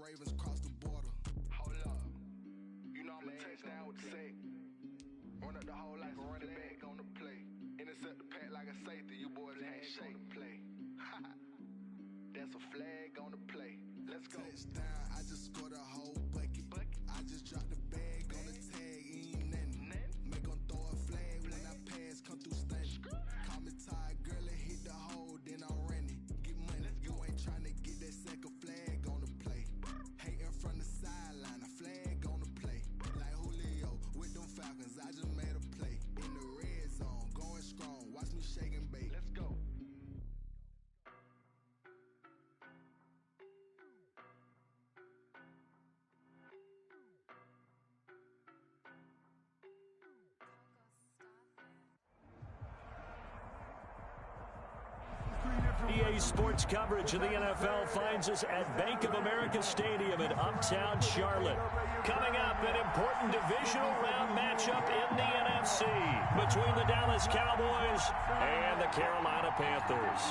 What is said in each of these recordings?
Ravens cross the border. Hold up. You know I'm a touchdown with the sack. Run up the hole like a running back on the play. Intercept the pack like a safety. You boys can't shake the play. That's a flag on the play. Let's go. Touchdown, I just scored a whole bucket. I just dropped the bag on the tag, ain't nothing. Make them throw a flag when I pass, come through stunning. Call me tired, girl, it hit the hole, then I'm running. Get money, you ain't trying to get that second flag on the play. Hating from the sideline, a flag on the play. Like Julio with them Falcons, I just made a play. In the red zone, going strong, watch me shake and bake. Let's go. EA Sports coverage of the NFL finds us at Bank of America Stadium in Uptown Charlotte. Coming up, an important divisional round matchup in the NFC between the Dallas Cowboys and the Carolina Panthers.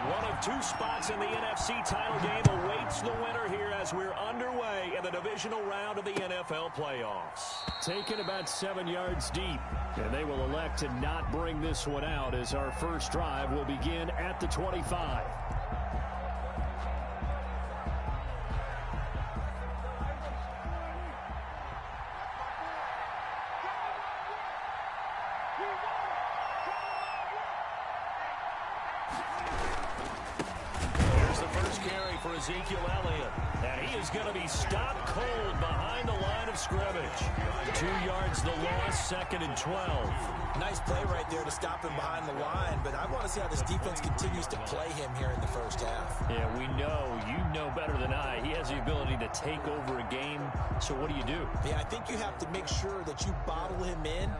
One of two spots in the NFC title game awaits the winner here as we're underway in the divisional round of the NFL playoffs. Taken about 7 yards deep, and they will elect to not bring this one out as our first drive will begin at the 25. Ezekiel Elliott, and he is going to be stopped cold behind the line of scrimmage. 2 yards the loss, 2nd and 12. Nice play right there to stop him behind the line, but I want to see how this defense continues to play him here in the first half. Yeah, we know, you know better than I, he has the ability to take over a game, so what do you do? Yeah, I think you have to make sure that you bottle him in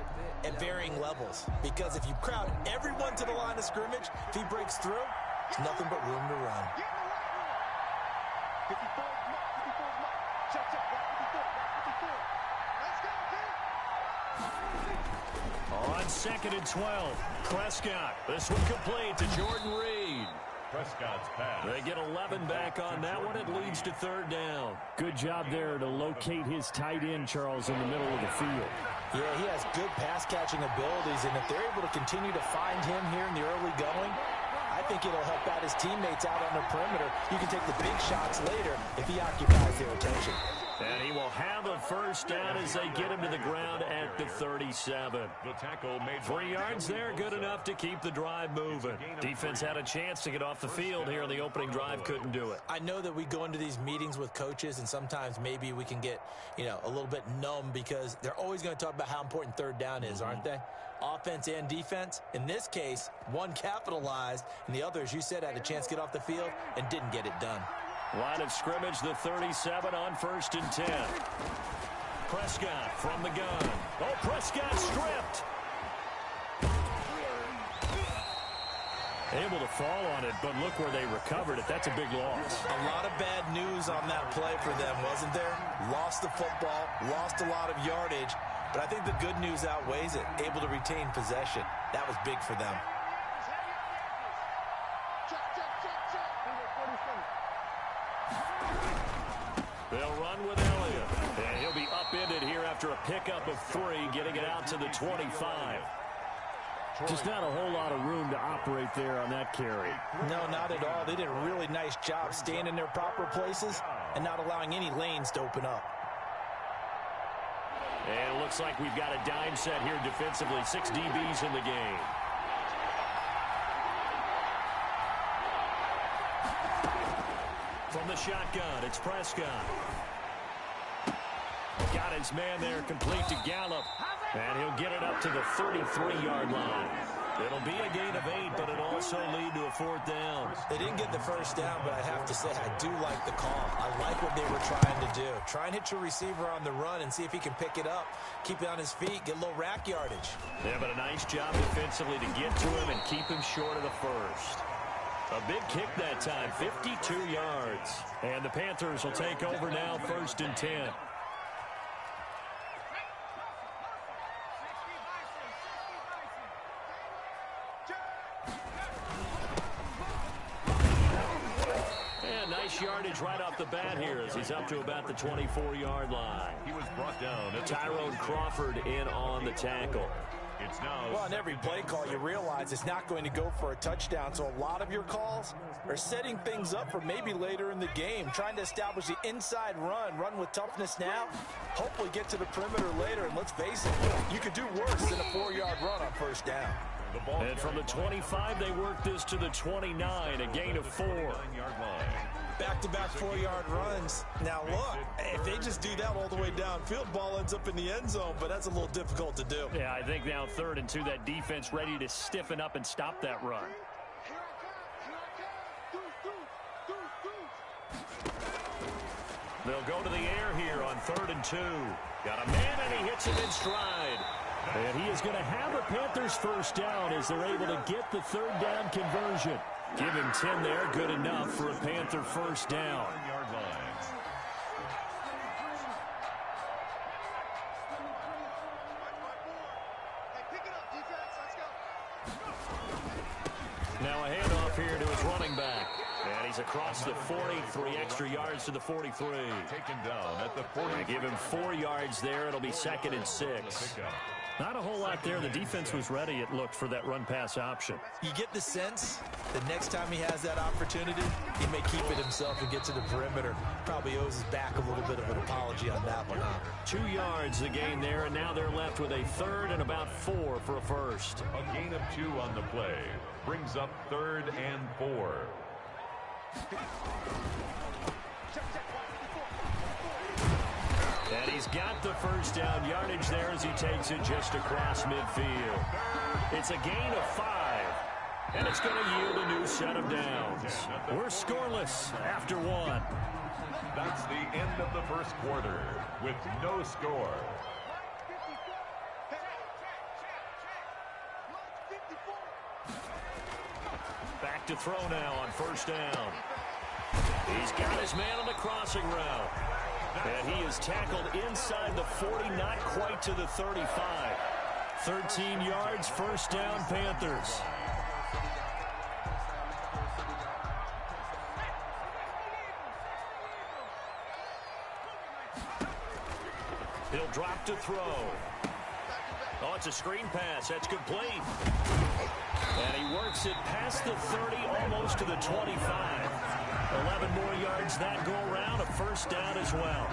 at varying levels, because if you crowd everyone to the line of scrimmage, if he breaks through, there's nothing but room to run. On 2nd and 12, Prescott. This one complete to Jordan Reed. Prescott's pass. They get 11 back on that one. It leads to 3rd down. Good job there to locate his tight end, Charles, in the middle of the field. Yeah, he has good pass-catching abilities, and if they're able to continue to find him here in the early going, I think it'll help out his teammates out on the perimeter. You can take the big shots later if he occupies their attention. And he will have a first down as they get him to the ground at the 37. The tackle made 3 yards there, good enough to keep the drive moving. Defense had a chance to get off the field here on the opening drive, couldn't do it. I know that we go into these meetings with coaches, and sometimes maybe we can get, a little bit numb because they're always going to talk about how important 3rd down is, aren't they? Offense and defense. In this case, one capitalized, and the other, as you said, had a chance to get off the field and didn't get it done. Line of scrimmage, the 37 on 1st and 10. Prescott from the gun. Oh, Prescott stripped. Able to fall on it, but look where they recovered it. That's a big loss. A lot of bad news on that play for them, wasn't there? Lost the football, lost a lot of yardage, but I think the good news outweighs it. Able to retain possession. That was big for them. They'll run with Elliott, and he'll be upended here after a pickup of 3, getting it out to the 25. Just not a whole lot of room to operate there on that carry. No, not at all. They did a really nice job staying in their proper places and not allowing any lanes to open up. And it looks like we've got a dime set here defensively. 6 DBs in the game. From the shotgun, it's Prescott. Got his man there, complete to Gallup. And he'll get it up to the 33-yard line. It'll be a gain of 8, but it'll also lead to a 4th down. They didn't get the first down, but I have to say I do like the call. I like what they were trying to do. Try and hit your receiver on the run and see if he can pick it up, keep it on his feet, get a little rack yardage. Yeah, but a nice job defensively to get to him and keep him short of the first. A big kick that time, 52 yards. And the Panthers will take over now, 1st and 10. nice yardage right off the bat here as he's up to about the 24-yard line. He was brought down. Tyrone Crawford in on the tackle. It's now. Well, on every play call, you realize it's not going to go for a touchdown. So a lot of your calls are setting things up for maybe later in the game, trying to establish the inside run with toughness now, hopefully get to the perimeter later. And let's face it, you could do worse than a 4-yard run on first down. And from the 25, they work this to the 29, a gain of 4. Back-to-back 4-yard runs. Now, look, if they just do that all the way downfield, ball ends up in the end zone, but that's a little difficult to do. Yeah, I think now 3rd and 2, that defense ready to stiffen up and stop that run. They'll go to the air here on 3rd and 2. Got a man, and he hits him in stride. And he is going to have a Panthers first down as they're able to get the 3rd down conversion. Give him 10 there, good enough for a Panther first down. Now a handoff here to his running back. And he's across the 40, 3 extra yards to the 43. Taken down at the 40. Give him 4 yards there. It'll be 2nd and 6. Not a whole lot there. The defense was ready, it looked, for that run-pass option. You get the sense that next time he has that opportunity, he may keep it himself and get to the perimeter. Probably owes his back a little bit of an apology on that one. 2 yards the gain there, and now they're left with a 3rd and about 4 for a first. A gain of 2 on the play. Brings up 3rd and 4. And he's got the first down yardage there as he takes it just across midfield. It's a gain of 5, and it's going to yield a new set of downs. We're scoreless after 1. That's the end of the first quarter with no score. Back to throw now on first down. He's got his man on the crossing route. And he is tackled inside the 40, not quite to the 35. 13 yards, first down, Panthers. He'll drop to throw. Oh, it's a screen pass. That's complete. And he works it past the 30, almost to the 25. 11 more yards that go around, a first down as well.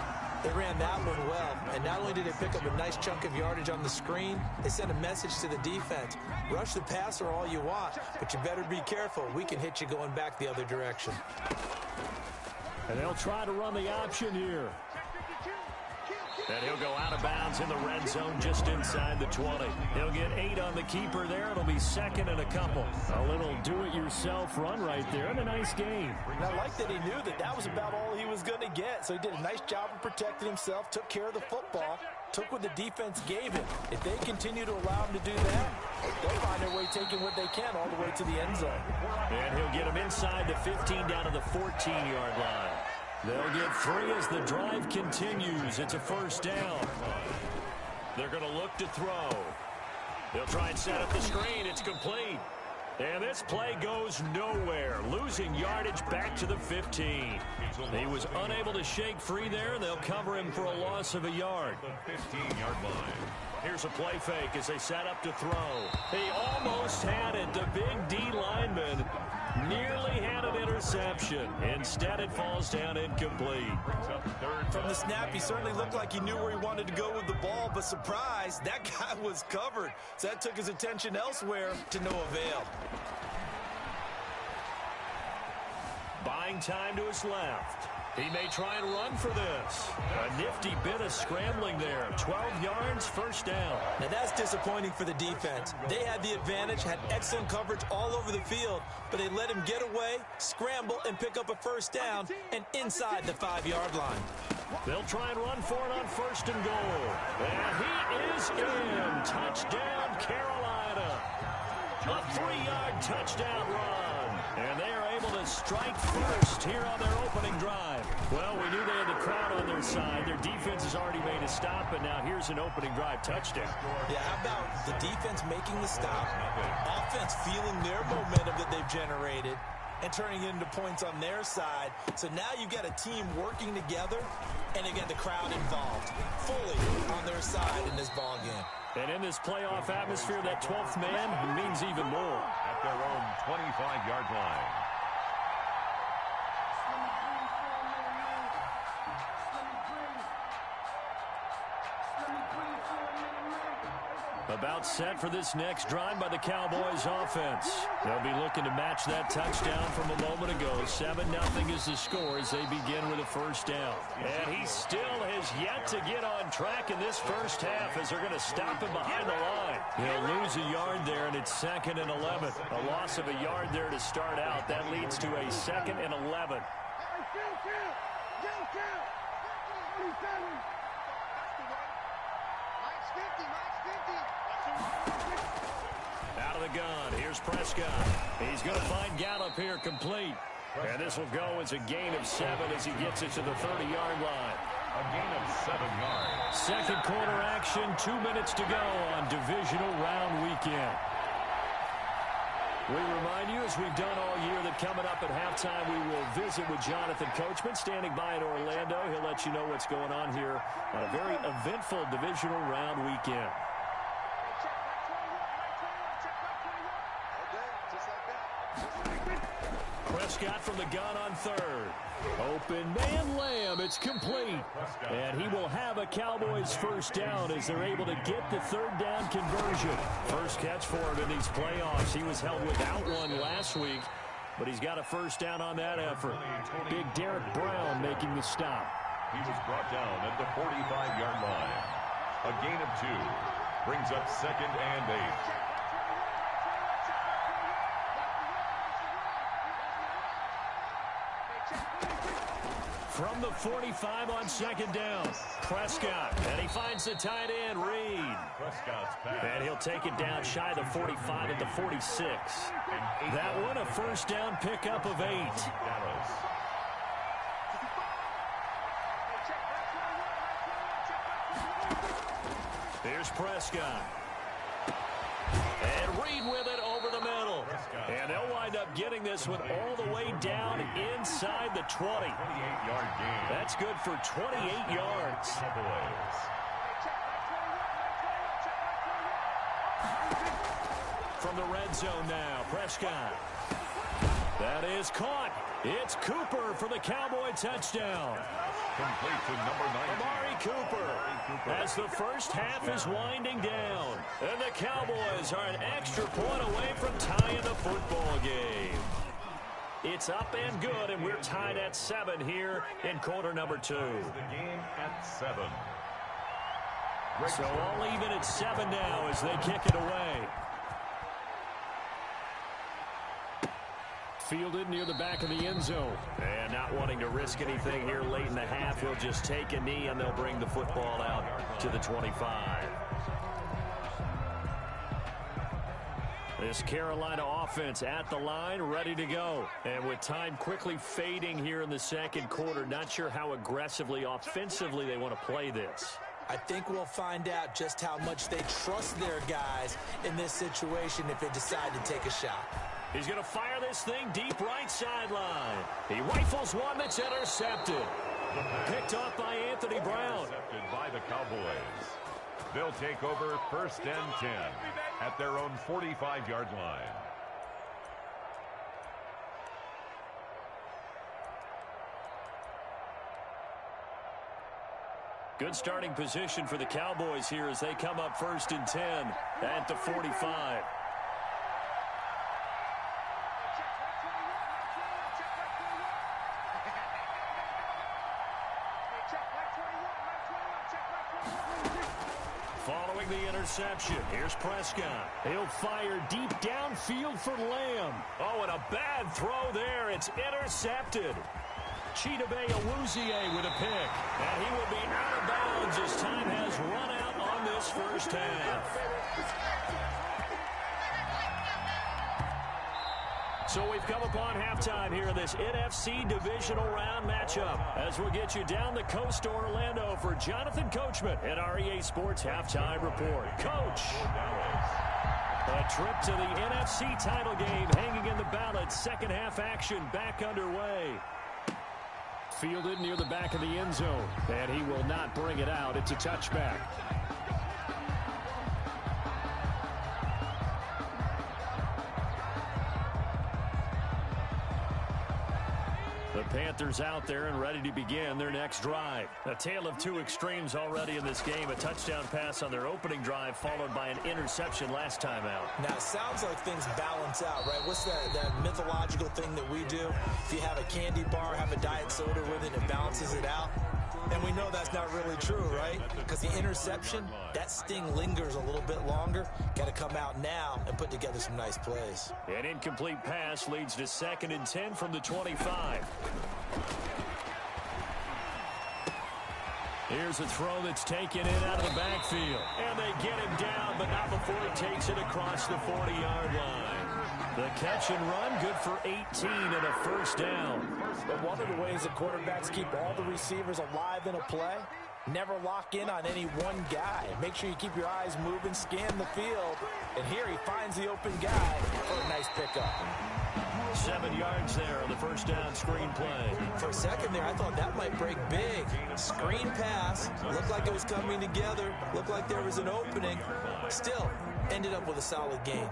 They ran that one well, and not only did they pick up a nice chunk of yardage on the screen, they sent a message to the defense. Rush the passer all you want, but you better be careful. We can hit you going back the other direction. And they'll try to run the option here. And he'll go out of bounds in the red zone just inside the 20. He'll get 8 on the keeper there. It'll be 2nd and a couple. A little do-it-yourself run right there and a nice game. And I like that he knew that that was about all he was going to get. So he did a nice job of protecting himself, took care of the football, took what the defense gave him. If they continue to allow him to do that, they'll find their way taking what they can all the way to the end zone. And he'll get him inside the 15 down to the 14-yard line. They'll get 3 as the drive continues. It's a first down. They're going to look to throw. They'll try and set up the screen. It's complete. And this play goes nowhere. Losing yardage back to the 15. He was unable to shake free there, and they'll cover him for a loss of a yard. The 15-yard line. Here's a play fake as they set up to throw. He almost had it. The big D lineman nearly had an interception. Instead, it falls down incomplete. From the snap, he certainly looked like he knew where he wanted to go with the ball, but surprise, that guy was covered. So that took his attention elsewhere to no avail. Buying time to his left. He may try and run for this. A nifty bit of scrambling there. 12 yards, first down. Now that's disappointing for the defense. They had the advantage, had excellent coverage all over the field, but they let him get away, scramble, and pick up a first down, and inside the 5-yard line. They'll try and run for it on first and goal. And he is in. Touchdown, Carolina. A 3-yard touchdown run. And they are able to strike first here on their opening drive. Well, we knew they had the crowd on their side. Their defense has already made a stop, and now here's an opening drive touchdown. Yeah, how about the defense making the stop, offense feeling their momentum that they've generated, and turning it into points on their side. So now you've got a team working together, and again, the crowd involved fully on their side in this ball game. And in this playoff atmosphere, that 12th man means even more. At their own 25-yard line. About set for this next drive by the Cowboys offense. They'll be looking to match that touchdown from a moment ago. 7-0 is the score as they begin with a first down. And he still has yet to get on track in this first half as they're going to stop him behind the line. He'll lose a yard there, and it's 2nd and 11. A loss of a yard there to start out. That leads to a 2nd and 11. Out of the gun, here's Prescott. He's going to find Gallup here complete. And this will go as a gain of 7 as he gets it to the 30-yard line. A gain of 7 yards. Second quarter action, 2 minutes to go on divisional round weekend. We remind you, as we've done all year, that coming up at halftime, we will visit with Jonathan Coachman, standing by in Orlando. He'll let you know what's going on here on a very eventful divisional round weekend. Prescott from the gun on third. Open man Lamb. It's complete. And he will have a Cowboys first down as they're able to get the third down conversion. First catch for him in these playoffs. He was held without one last week, but he's got a first down on that effort. Big Derek Brown making the stop. He was brought down at the 45-yard line. A gain of 2 brings up 2nd and 8. From the 45 on 2nd down, Prescott, and he finds the tight end, Reed. And he'll take it down shy of the 45 at the 46. That one, a first down pickup of 8. Here's Prescott. And Reed with it over the middle. And they'll wind up getting this one all the way down inside the 20. 28-yard gain. That's good for 28 yards. From the red zone now, Prescott. That is caught. It's Cooper for the Cowboy touchdown. Complete to number 19. Amari Cooper, as the first half is winding down. And the Cowboys are an extra point away from tying the football game. It's up and good, and we're tied at 7 here in quarter number 2. The game at 7. So all even at 7 now as they kick it away. Fielded near the back of the end zone. And not wanting to risk anything here late in the half, he'll just take a knee and they'll bring the football out to the 25. This Carolina offense at the line, ready to go. And with time quickly fading here in the second quarter, not sure how aggressively, offensively they want to play this. I think we'll find out just how much they trust their guys in this situation if they decide to take a shot. He's going to fire this thing deep right sideline. He rifles one that's intercepted. Picked off by Anthony Brown. Intercepted by the Cowboys. They'll take over 1st and 10 at their own 45-yard line. Good starting position for the Cowboys here as they come up 1st and 10 at the 45. Following the interception, here's Prescott. He'll fire deep downfield for Lamb. Oh, and a bad throw there. It's intercepted. Chidobe Awuzie with a pick. And he will be out of bounds as time has run out on this first half. So we've come upon halftime here in this NFC divisional round matchup as we'll get you down the coast to Orlando for Jonathan Coachman at our EA Sports Halftime Report. Coach. A trip to the NFC title game hanging in the balance. Second half action back underway. Fielded near the back of the end zone. And he will not bring it out. It's a touchback. The Panthers out there and ready to begin their next drive. A tale of two extremes already in this game. A touchdown pass on their opening drive followed by an interception last time out. Now, it sounds like things balance out, right? What's that mythological thing that we do? If you have a candy bar, have a diet soda with it, it balances it out. And we know that's not really true, right? Because the interception, that sting lingers a little bit longer. Got to come out now and put together some nice plays. An incomplete pass leads to 2nd and 10 from the 25. Here's a throw that's taken in out of the backfield. And they get him down, but not before he takes it across the 40-yard line. The catch and run, good for 18 and a first down. But one of the ways that quarterbacks keep all the receivers alive in a play, never lock in on any one guy. Make sure you keep your eyes moving, scan the field. And here he finds the open guy for a nice pickup. 7 yards there on the first down screen play. For a second there, I thought that might break big. Screen pass. Looked like it was coming together. Looked like there was an opening. Still, ended up with a solid gain.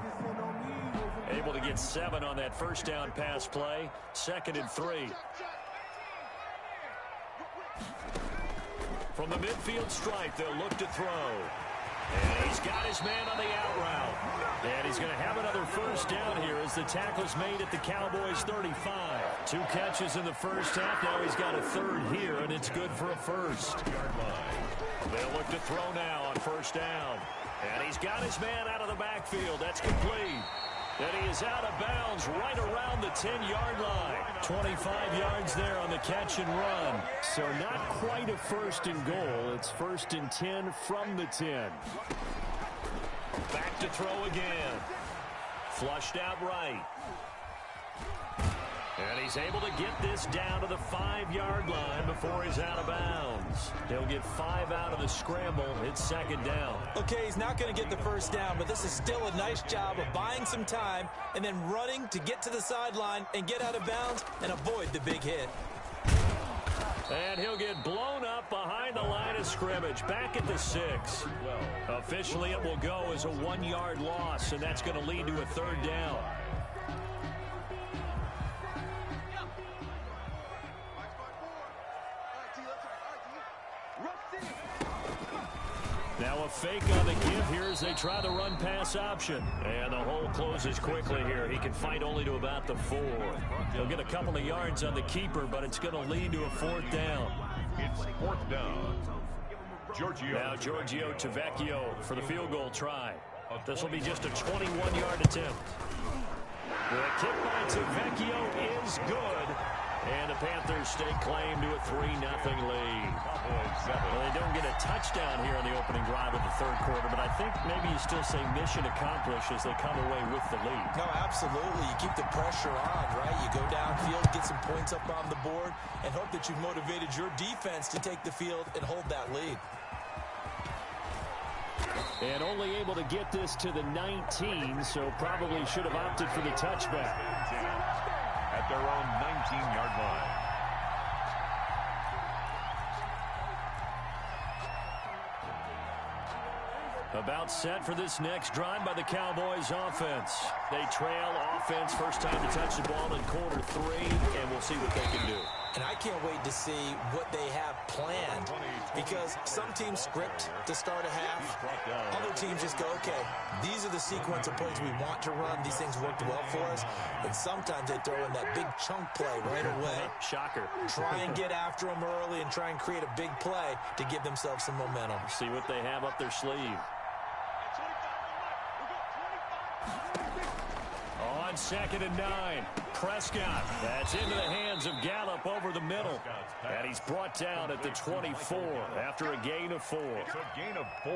Able to get 7 on that first down pass play. 2nd and 3. From the midfield stripe, they'll look to throw. And he's got his man on the out route. And he's going to have another first down here as the tackle's made at the Cowboys' 35. 2 catches in the first half. Now he's got a third here, and it's good for a first. They'll look to throw now on first down. And he's got his man out of the backfield. That's complete. And he is out of bounds right around the 10-yard line. 25 yards there on the catch and run. So not quite a first and goal. It's 1st and 10 from the 10. Back to throw again. Flushed out right. And he's able to get this down to the 5-yard line before he's out of bounds. He'll get 5 out of the scramble. It's 2nd down. Okay, he's not going to get the first down, but this is still a nice job of buying some time and then running to get to the sideline and get out of bounds and avoid the big hit. And he'll get blown up behind the line of scrimmage. Back at the 6. Officially, it will go as a 1-yard loss, and that's going to lead to a 3rd down. Now a fake on the give here as they try the run-pass option. And the hole closes quickly here. He can fight only to about the 4. He'll get a couple of yards on the keeper, but it's going to lead to a 4th down. It's 4th down. Now Giorgio Tavecchio for the field goal try. This will be just a 21-yard attempt. The kick by Tavecchio is good. And the Panthers stake claim to a 3-0 lead. Well, they don't get a touchdown here on the opening drive of the 3rd quarter, but I think maybe you still say mission accomplished as they come away with the lead. No, absolutely. You keep the pressure on, right? You go downfield, get some points up on the board, and hope that you've motivated your defense to take the field and hold that lead. And only able to get this to the 19, so probably should have opted for the touchback. At their own 19-yard line. About set for this next drive by the Cowboys offense. They trail offense, first time to touch the ball in quarter 3, and we'll see what they can do. And I can't wait to see what they have planned, because some teams script to start a half. Other teams just go, okay, these are the sequence of plays we want to run. These things worked well for us. And sometimes they throw in that big chunk play right away. Shocker. Try and get after them early and try and create a big play to give themselves some momentum. See what they have up their sleeve. On 2nd and 9. Prescott. That's into the hands of Gallup over the middle. And he's brought down at the 24 after a gain of 4. It's a gain of 4.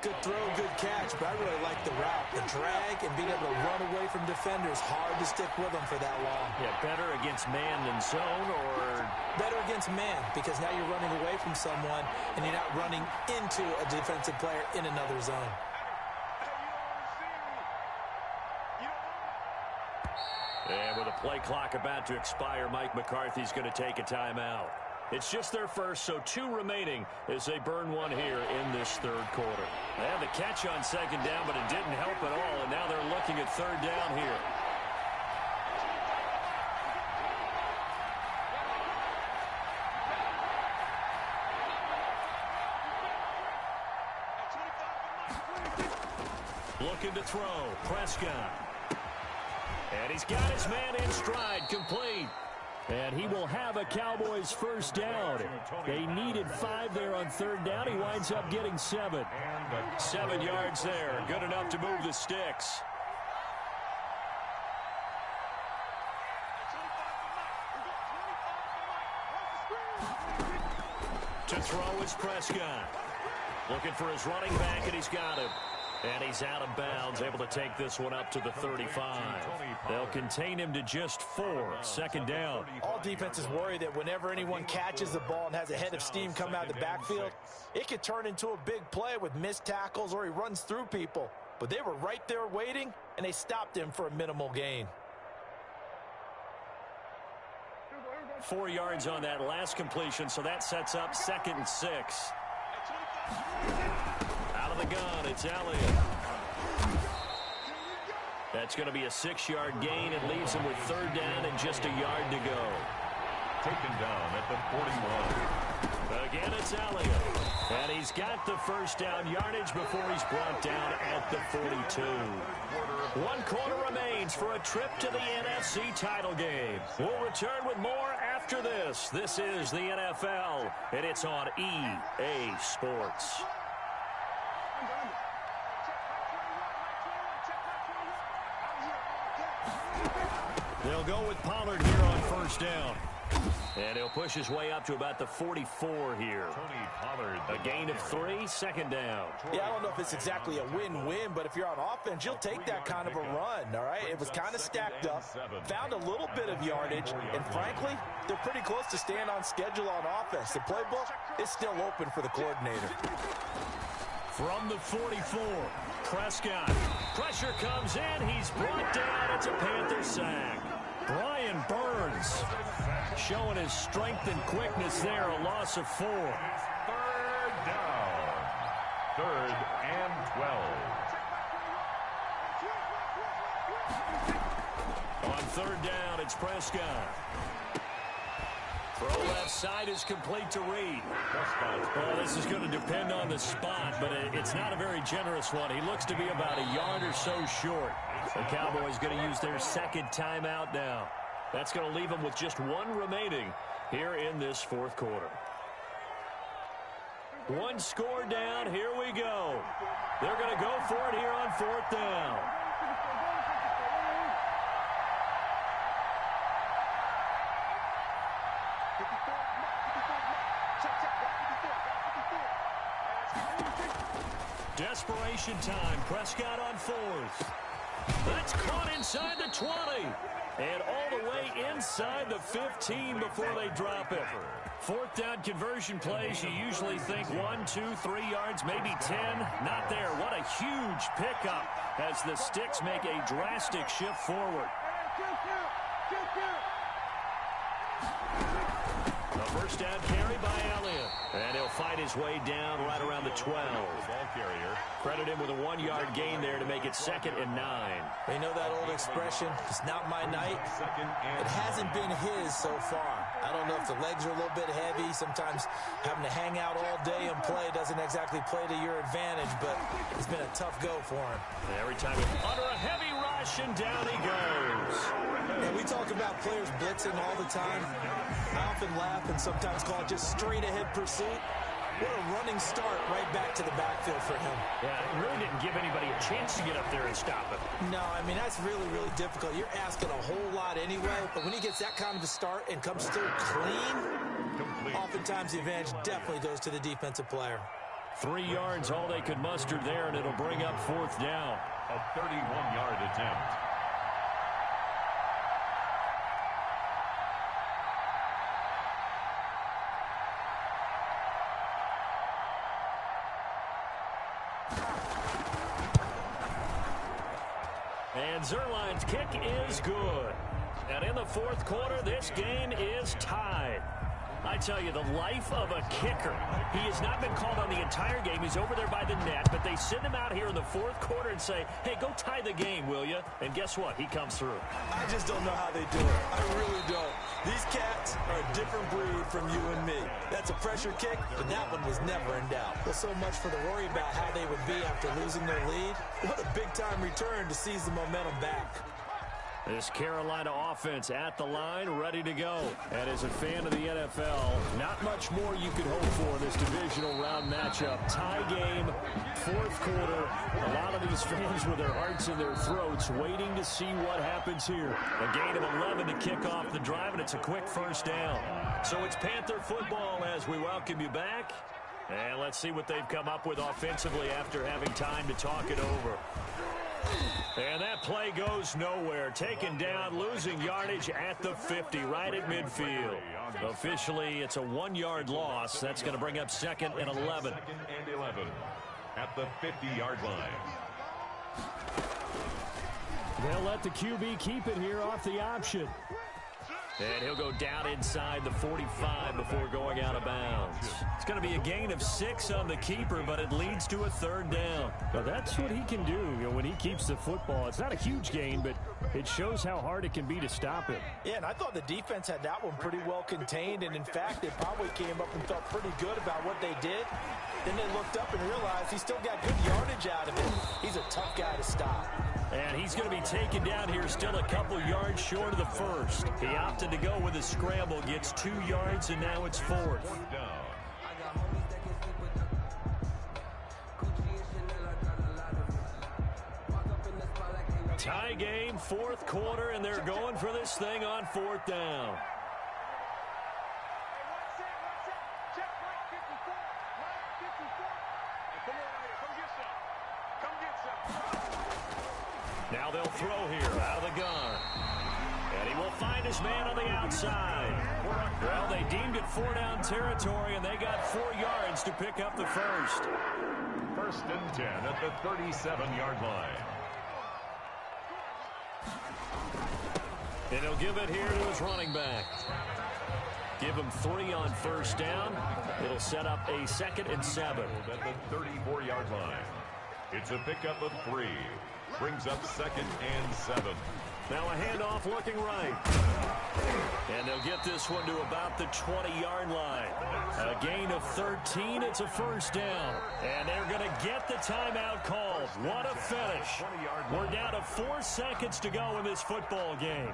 Good throw, good catch, but I really like the route. The drag and being able to run away from defenders. Hard to stick with them for that long. Yeah, better against man than zone, or? Better against man, because now you're running away from someone and you're not running into a defensive player in another zone. And with a play clock about to expire, Mike McCarthy's going to take a timeout. It's just their first, so 2 remaining as they burn one here in this third quarter. They had the catch on second down, but it didn't help at all, and now they're looking at third down here. Looking to throw, Prescott. And he's got his man in stride, complete. And he will have a Cowboys first down. They needed 5 there on third down. He winds up getting 7. 7 yards there, good enough to move the sticks. To throw is Prescott. Looking for his running back, and he's got him. And he's out of bounds, able to take this one up to the 35. They'll contain him to just 4. Second down. All defenses worry that whenever anyone catches the ball and has a head of steam come out of the backfield, it could turn into a big play with missed tackles or he runs through people. But they were right there waiting, and they stopped him for a minimal gain. 4 yards on that last completion, so that sets up 2nd and 6. Out of the gun, it's Elliott. That's going to be a 6-yard gain. It leaves him with third down and just a yard to go. Taken down at the 41. Again, it's Elliott. And he's got the first down yardage before he's brought down at the 42. 1 quarter remains for a trip to the NFC title game. We'll return with more after this. This is the NFL, and it's on EA Sports. They'll go with Pollard here on first down. And he'll push his way up to about the 44 here. Tony Pollard. A gain of 3, second down. Yeah, I don't know if it's exactly a win-win, but if you're on offense, you'll take that kind of a run, all right? It was kind of stacked up, found a little bit of yardage, and frankly, they're pretty close to staying on schedule on offense. The playbook is still open for the coordinator. From the 44, Prescott. Pressure comes in. He's brought down. It's a Panther sack. Brian Burns showing his strength and quickness there. A loss of 4. Third down. 3rd and 12. On third down, it's Prescott. Throw left side is complete to Reed. Well, this is going to depend on the spot, but it's not a very generous one. He looks to be about a yard or so short. The Cowboys going to use their second timeout now. That's going to leave them with just 1 remaining here in this fourth quarter. 1 score down. Here we go. They're going to go for it here on fourth down. Desperation time. Prescott on 4th. That's caught inside the 20. And all the way inside the 15 before they drop it. 4th down conversion plays, you usually think 1, 2, 3 yards, maybe 10. Not there. What a huge pickup as the sticks make a drastic shift forward. The first down carry by Elliott. And he'll fight his way down right around the 12. Ball carrier. Credit him with a 1-yard gain there to make it 2nd and 9. They know that old expression, it's not my night. It hasn't been his so far. I don't know if the legs are a little bit heavy. Sometimes having to hang out all day and play doesn't exactly play to your advantage, but it's been a tough go for him. Every time under a heavy rush, and down he goes. And we talk about players blitzing all the time. I often laugh and sometimes call it just straight-ahead pursuit. What a running start right back to the backfield for him. Yeah, it really didn't give anybody a chance to get up there and stop him. No, I mean, that's really, really difficult. You're asking a whole lot anyway, but when he gets that kind of a start and comes through clean, oftentimes the advantage definitely goes to the defensive player. 3 yards, all they could muster there, and it'll bring up 4th down. A 31-yard attempt. And Zerline's kick is good. And in the fourth quarter, this game is tied. I tell you, the life of a kicker. He has not been called on the entire game. He's over there by the net, but they send him out here in the fourth quarter and say, hey, go tie the game, will you? And guess what? He comes through. I just don't know how they do it. I really don't. These cats are a different breed from you and me. That's a pressure kick, and that one was never in doubt. Well, so much for the worry about how they would be after losing their lead. What a big-time return to seize the momentum back. This Carolina offense at the line, ready to go. And as a fan of the NFL, not much more you could hope for in this divisional round matchup. Tie game, fourth quarter. A lot of these fans with their hearts in their throats waiting to see what happens here. A gain of 11 to kick off the drive, and it's a quick first down. So it's Panther football as we welcome you back. And let's see what they've come up with offensively after having time to talk it over. And that play goes nowhere. Taken down, losing yardage at the 50, right at midfield. Officially, it's a 1-yard loss. That's going to bring up 2nd and 11. 2nd and 11 at the 50-yard line. They'll let the QB keep it here off the option. And he'll go down inside the 45 before going out of bounds. It's going to be a gain of 6 on the keeper, but it leads to a 3rd down. Now that's what he can do, when he keeps the football. It's not a huge gain, but it shows how hard it can be to stop him. Yeah, and I thought the defense had that one pretty well contained, and in fact, they probably came up and felt pretty good about what they did. Then they looked up and realized he still got good yardage out of it. He's a tough guy to stop. And he's going to be taken down here still a couple yards short of the first. He opted to go with a scramble, gets 2 yards, and now it's 4th. Tie game, 4th quarter, and they're going for this thing on 4th down. Now they'll throw here out of the gun. And he will find his man on the outside. Well, they deemed it 4-down territory, and they got 4 yards to pick up the first. 1st and 10 at the 37-yard line. And he'll give it here to his running back. Give him 3 on 1st down. It'll set up a 2nd and 7. At the 34-yard line. It's a pickup of 3. Brings up 2nd and 7. Now a handoff looking right. And they'll get this one to about the 20-yard line. A gain of 13. It's a 1st down. And they're going to get the timeout called. What a finish. We're down to 4 seconds to go in this football game.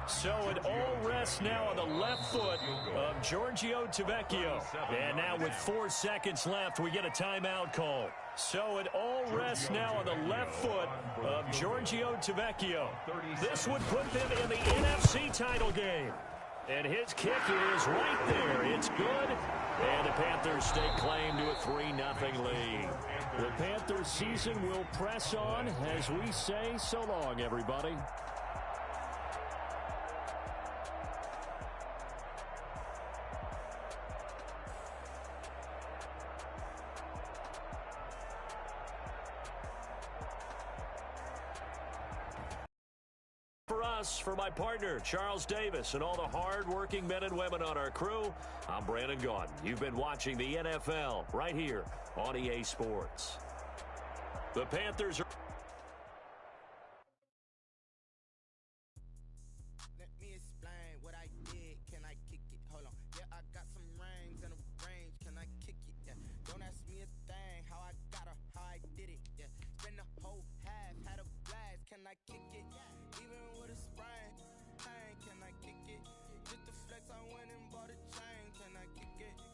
So it all rests now on the left foot of Giorgio Tavecchio. And now with 4 seconds left, we get a timeout call. So it all rests now on the left foot of Giorgio Tavecchio. This would put them in the NFC title game. And his kick is right there. It's good. And the Panthers stake claim to a 3-0 lead. The Panthers season will press on as we say so long, everybody. For my partner, Charles Davis, and all the hard-working men and women on our crew, I'm Brandon Gaudin. You've been watching the NFL right here on EA Sports. The Panthers are... Let me explain what I did. Can I kick it? Hold on. Yeah, I got some rings and a range. Can I kick it? Yeah. Don't ask me a thing. How I got her, how I did it. Yeah. Spend the whole half, had a blast. Can I kick it? Even with a sprain, can I kick it? Just to flex, I went and bought a chain. Can I kick it?